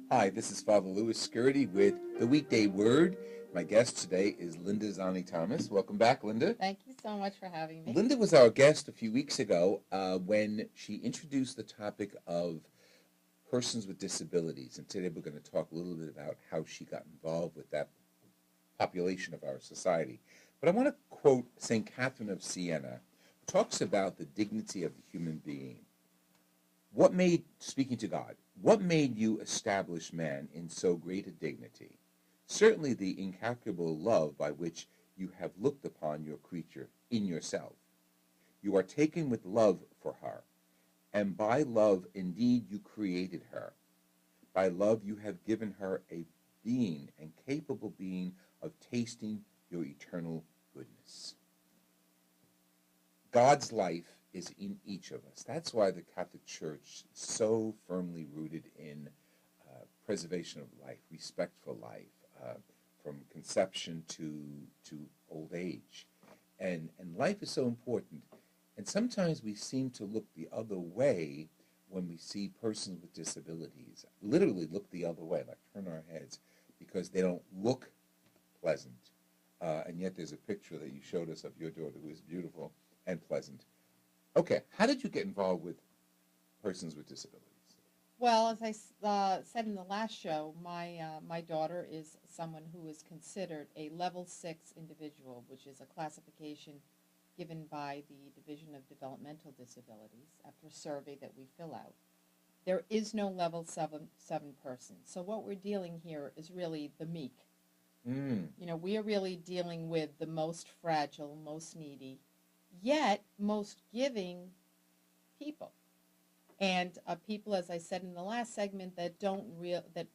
Hi, this is Father Louis Scurti with the Weekday Word. My guest today is Linda Zani Thomas. Welcome back, Linda. Thank you so much for having me. Linda was our guest a few weeks ago when she introduced the topic of persons with disabilities. And today we're going to talk a little bit about how she got involved with that population of our society. But I want to quote St. Catherine of Siena, who talks about the dignity of the human being. Speaking to God, what made you establish man in so great a dignity? Certainly the incalculable love by which you have looked upon your creature in yourself. You are taken with love for her, and by love indeed you created her. By love you have given her a being and capable being of tasting your eternal goodness. God's life is in each of us. That's why the Catholic Church is so firmly rooted in preservation of life, respect for life, from conception to old age. And life is so important. And sometimes we seem to look the other way when we see persons with disabilities, literally look the other way, like turn our heads, because they don't look pleasant. And yet there's a picture that you showed us of your daughter who is beautiful and pleasant. Okay, how did you get involved with persons with disabilities? Well, as I said in the last show, my daughter is someone who is considered a level 6 individual, which is a classification given by the Division of Developmental Disabilities after a survey that we fill out. There is no level 7 person. So what we're dealing here is really the meek. We are really dealing with the most fragile, most needy, yet most giving people. And people, as I said in the last segment, that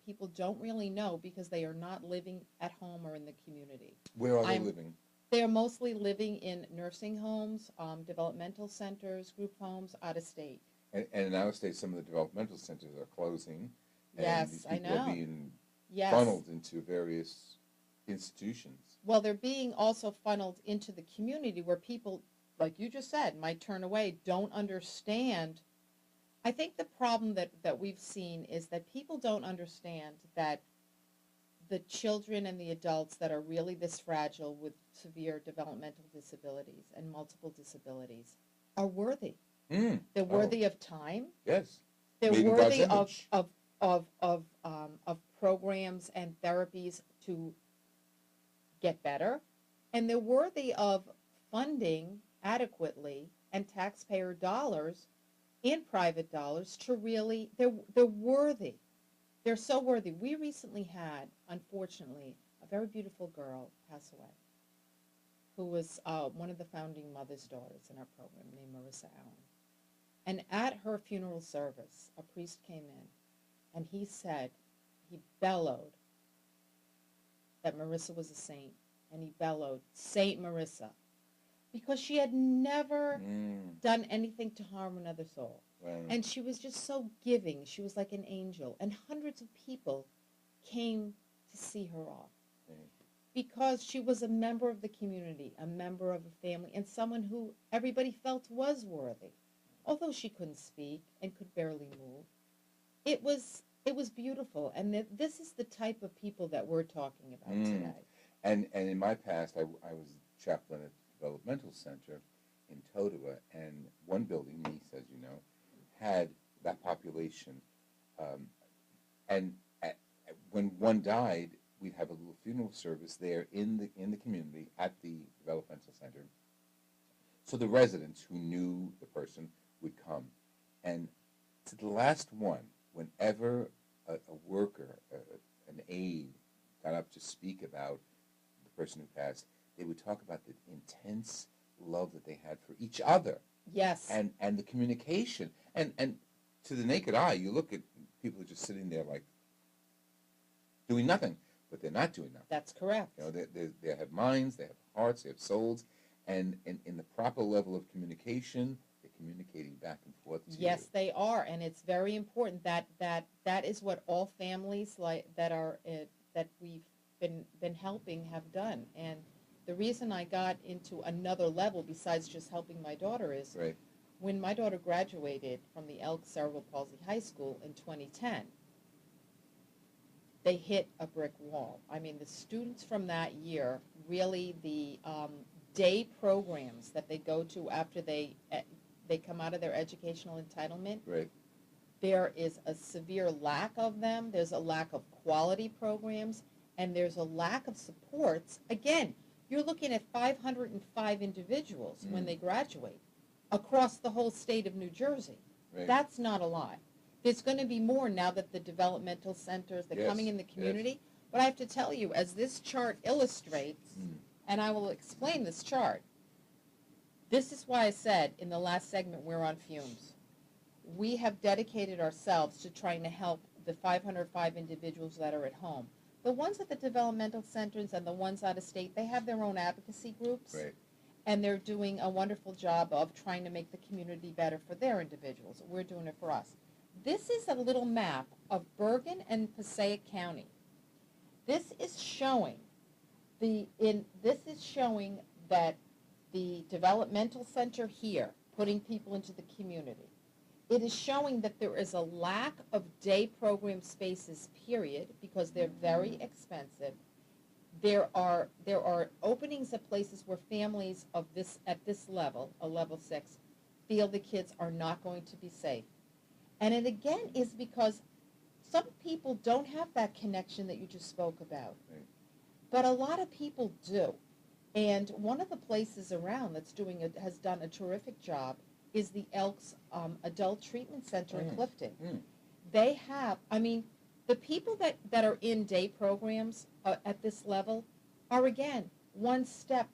people don't really know because they are not living at home or in the community. Where are they living? They are mostly living in nursing homes, developmental centers, group homes, out of state. And in out of state, some of the developmental centers are closing. And yes, these I people know. are being yes. funneled into various institutions. Well, they're being also funneled into the community where people, like you just said, might turn away, don't understand. I think the problem that we've seen is that people don't understand that the children and the adults that are really this fragile with severe developmental disabilities and multiple disabilities are worthy. They're worthy of time. Yes. They're worthy of programs and therapies to get better, and they're worthy of funding adequately and taxpayer dollars and private dollars to really, they're worthy. They're so worthy. We recently had, unfortunately, a very beautiful girl pass away who was one of the founding mother's daughters in our program named Marissa Allen. And at her funeral service, a priest came in and he bellowed that Marissa was a saint, and he bellowed, Saint Marissa, because she had never done anything to harm another soul. Wow. And she was just so giving. She was like an angel. And hundreds of people came to see her off because she was a member of the community, a member of a family, and someone who everybody felt was worthy. Although she couldn't speak and could barely move, it was beautiful. And this is the type of people that we're talking about today. And in my past, I was chaplain at the Developmental Center in Totowa, and one building, Nice, as you know, had that population. When one died, we'd have a little funeral service there in the community at the Developmental Center. So the residents who knew the person would come. And to the last one, whenever a worker, an aide, got up to speak about the person who passed, they would talk about the intense love that they had for each other. Yes. And the communication. And to the naked eye, you look at people just sitting there like doing nothing, but they're not doing nothing. That's correct. They have minds, they have hearts, they have souls, and in the proper level of communication, they're communicating back and forth to you. Yes, they are, and it's very important that is what all families that we've been helping have done. And the reason I got into another level besides just helping my daughter is when my daughter graduated from the Elk Cerebral Palsy High School in 2010, they hit a brick wall. I mean, the students from that year, really the day programs that they go to after they come out of their educational entitlement, Right. there is a severe lack of them. There's a lack of quality programs, and there's a lack of supports. Again, you're looking at 505 individuals when they graduate across the whole state of New Jersey. Right. That's not a lot. There's going to be more now that the developmental centers, they're Yes, coming in the yes. community. But I have to tell you, as this chart illustrates, and I will explain this chart, this is why I said in the last segment we're on fumes. We have dedicated ourselves to trying to help the 505 individuals that are at home. The ones at the developmental centers and the ones out of state, they have their own advocacy groups. Right. And they're doing a wonderful job of trying to make the community better for their individuals. We're doing it for us. This is a little map of Bergen and Passaic County. This is showing that the developmental center here, putting people into the community, it is showing that there is a lack of day program spaces, period, because they're very expensive. There are openings of places where families of this at this level, a level 6, feel the kids are not going to be safe. And it again is because some people don't have that connection that you just spoke about. Right. But a lot of people do. And one of the places around that's has done a terrific job is the Elks Adult Treatment Center in Clifton. They have, I mean, the people that are in day programs at this level are, again, one step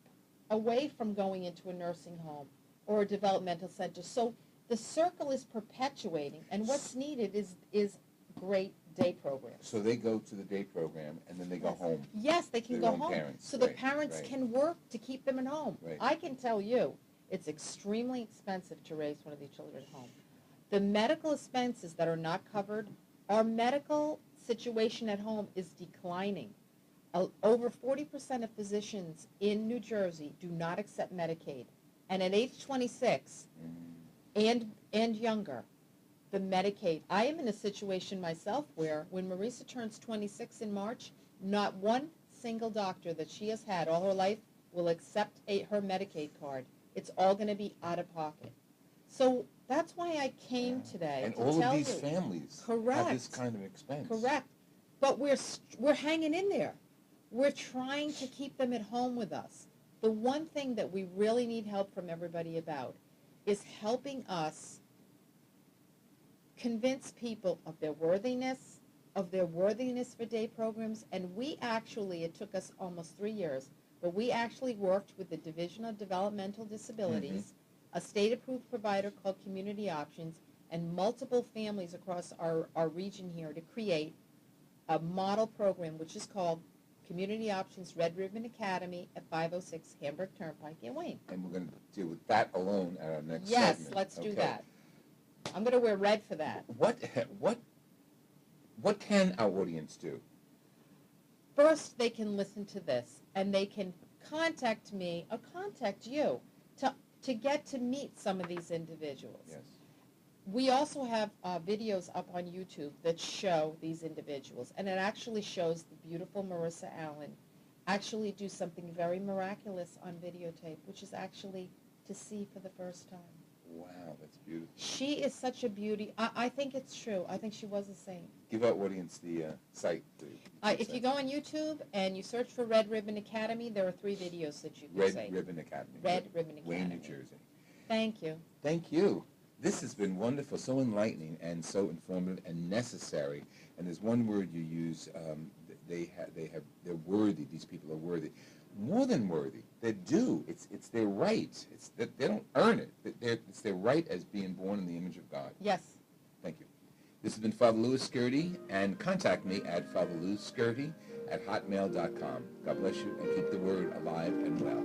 away from going into a nursing home or a developmental center. So the circle is perpetuating, and what's needed is great day programs. So they go to the day program, and then they go home. Yes, they can Their go own home. parents, So the right, parents right. can work to keep them at home. Right. I can tell you, it's extremely expensive to raise one of these children at home. The medical expenses that are not covered, our medical situation at home is declining. Over 40% of physicians in New Jersey do not accept Medicaid. And at age 26 and younger, the Medicaid, I am in a situation myself where when Marisa turns 26 in March, not one single doctor that she has had all her life will accept her Medicaid card. It's all going to be out of pocket. So that's why I came today And to all tell of these you. families Correct. have this kind of expense. Correct. But we're hanging in there. We're trying to keep them at home with us. The one thing that we really need help from everybody about is helping us convince people of their worthiness for day programs. And we actually, it took us almost 3 years, but we actually worked with the Division of Developmental Disabilities, a state-approved provider called Community Options, and multiple families across our region here to create a model program, which is called Community Options Red Ribbon Academy at 506 Hamburg Turnpike in Wayne. And we're going to deal with that alone at our next Yes, segment. let's do Okay. that. I'm going to wear red for that. What can our audience do? First, they can listen to this, and they can contact me or contact you to get to meet some of these individuals. Yes. We also have videos up on YouTube that show these individuals, and it actually shows the beautiful Marissa Allen actually do something very miraculous on videotape, which is actually to see for the first time. Wow, that's beautiful. She is such a beauty. I think it's true. I think she was a saint. Give our audience the site. If you go on YouTube and you search for Red Ribbon Academy, there are 3 videos that you can Red see. Ribbon Academy. Red Ribbon Academy. Wayne, New Jersey. Thank you. Thank you. This has been wonderful, so enlightening and so informative and necessary. And there's one word you use. They're worthy. These people are worthy. More than worthy. They're due. It's their right. It's that they don't earn it. It's their right as being born in the image of God. Yes. Thank you. This has been Father Louis Scurti, and contact me at fatherlouisscurti@hotmail.com. God bless you, and keep the word alive and well.